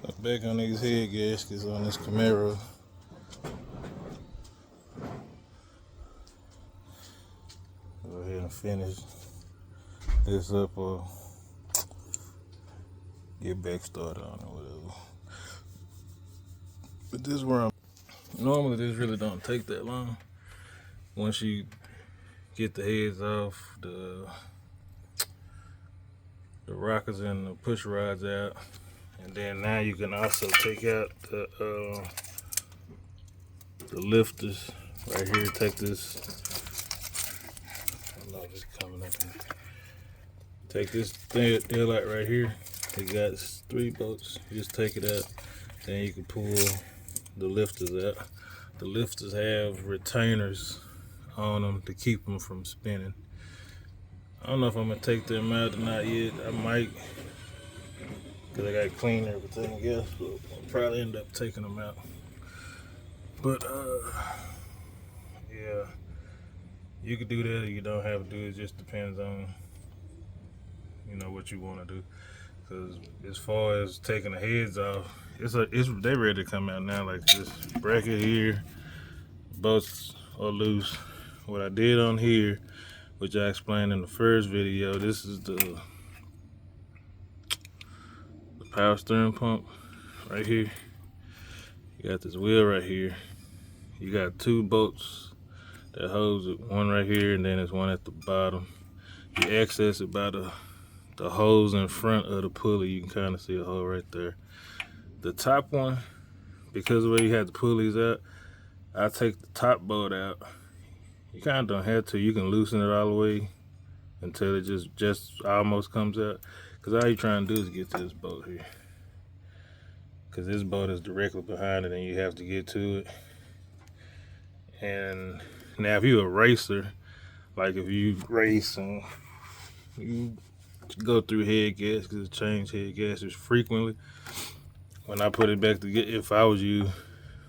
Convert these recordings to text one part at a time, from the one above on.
Back on these head gaskets on this Camaro. Go ahead and finish this up or get back started on it, whatever. But this is where I'm. Normally, this really don't take that long. Once you get the heads off, the rockers and the push rods out, and then now you can also take out the lifters right here. Take this. I don't know if it's coming up here. Take this tail out right here. It got 3 bolts. You just take it out, then you can pull the lifters out. The lifters have retainers on them to keep them from spinning. I don't know if I'm gonna take them out or not yet. I might, cause I gotta clean everything else, but I'll probably end up taking them out. But yeah, you could do that or you don't have to do it. It just depends on what you want to do. Cause as far as taking the heads off, they ready to come out now. Like this bracket here, bolts are loose. What I did on here, which I explained in the first video, this is the power steering pump right here. You got this wheel right here. You got 2 bolts that holds it, one right here and then there's one at the bottom. You access it by the hose in front of the pulley. You can kind of see a hole right there. The top one, because of the way you had the pulleys out, I take the top bolt out. You kind of don't have to. You can loosen it all the way until it just almost comes out. Because all you're trying to do is get to this bolt here. Because this bolt is directly behind it and you have to get to it. And now if you're a racer, like if you race and you go through head gaskets, change head gaskets frequently, when I put it back together, if I was you,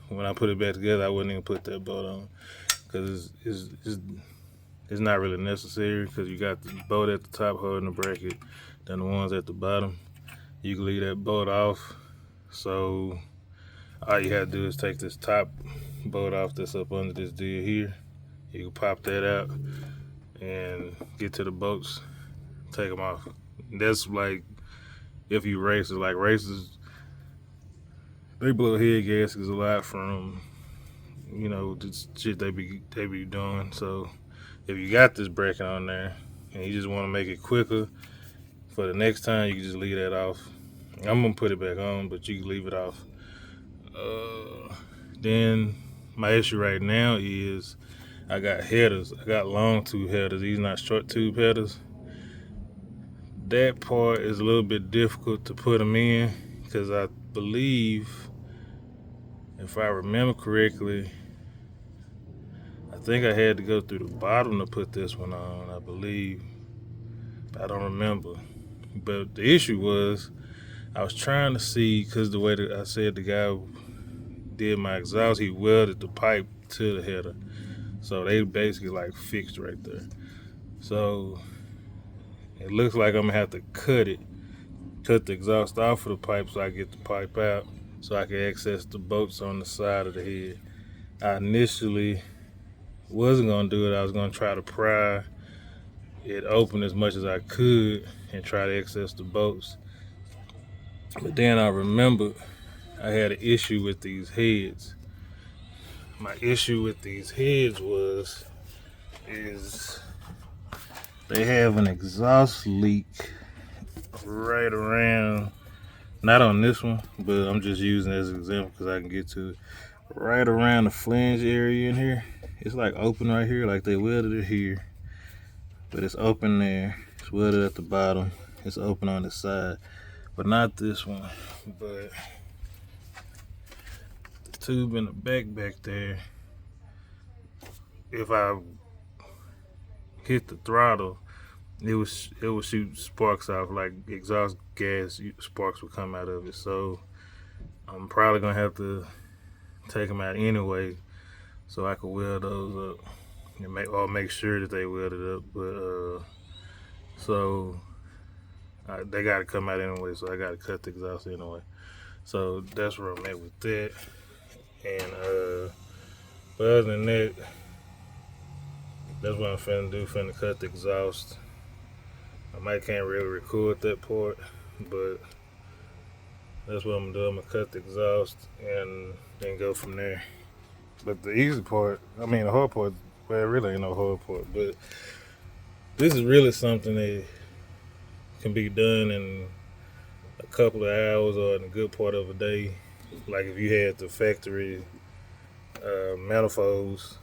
when I put it back together, I wouldn't even put that bolt on. Because it's not really necessary, because you got the bolt at the top holding the bracket, then the ones at the bottom, you can leave that bolt off. So all you have to do is take this top bolt off that's up under this deal here. You can pop that out and get to the bolts, take them off. That's like if you racers, like racers, they blow head gaskets a lot from the shit they be doing. So if you got this bracket on there and you just want to make it quicker for the next time, you can just leave that off. I'm gonna put it back on, but you can leave it off. Then my issue right now is I got headers. I got long tube headers. These not short tube headers. That part is a little bit difficult to put them in, because I believe, if I remember correctly, I think I had to go through the bottom to put this one on, I believe. I don't remember. But the issue was, I was trying to see, because the way that I said the guy did my exhaust, he welded the pipe to the header. So they basically like fixed right there. So it looks like I'm gonna have to cut the exhaust off of the pipe so I get the pipe out, so I can access the bolts on the side of the head. I initially wasn't gonna do it. I was gonna try to pry it open as much as I could and try to access the bolts. But then I remembered I had an issue with these heads. My issue with these heads is they have an exhaust leak right around, not on this one, but I'm just using it as an example because I can get to it. Right around the flange area in here, it's like open right here, like they welded it here, but it's open there. It's welded at the bottom. It's open on the side, but not this one. But the tube in the back there, if I hit the throttle, it would shoot sparks off, like exhaust gas sparks would come out of it. So I'm probably gonna have to take them out anyway, so I can weld those up and make sure that they welded up. But so they got to come out anyway, so I got to cut the exhaust anyway. So that's where I'm at with that. And but other than that, that's what I'm finna do. Finna cut the exhaust. I might can't really record that part, but that's what I'm gonna do. I'm gonna cut the exhaust and then go from there. But the easy part, I mean the hard part, well, it really ain't no hard part, but this is really something that can be done in a couple of hours or in a good part of a day. Like if you had the factory manifolds,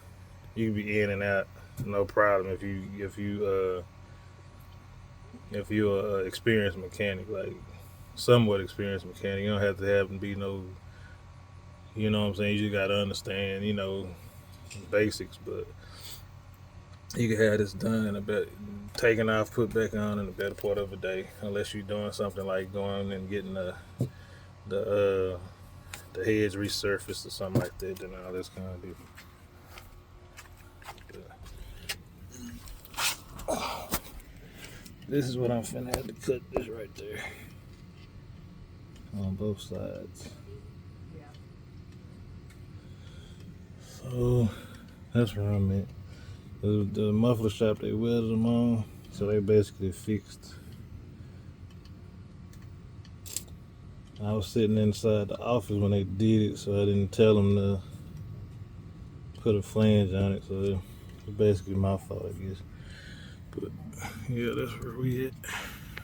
you can be in and out no problem if you're an experienced mechanic, like somewhat experienced mechanic. You don't have to have them be no, you know what I'm saying. You just gotta understand, basics, but you can have this done in a bit, taken off, put back on in a better part of a day, unless you're doing something like going and getting the the heads resurfaced or something like that. Then all that's kind of different. This is what I'm finna have to cut this right there on both sides. So that's where I'm at. The muffler shop, they welded them on, so they basically fixed. I was sitting inside the office when they did it, so I didn't tell them to put a flange on it, so it's basically my fault, I guess. But yeah, that's where we at.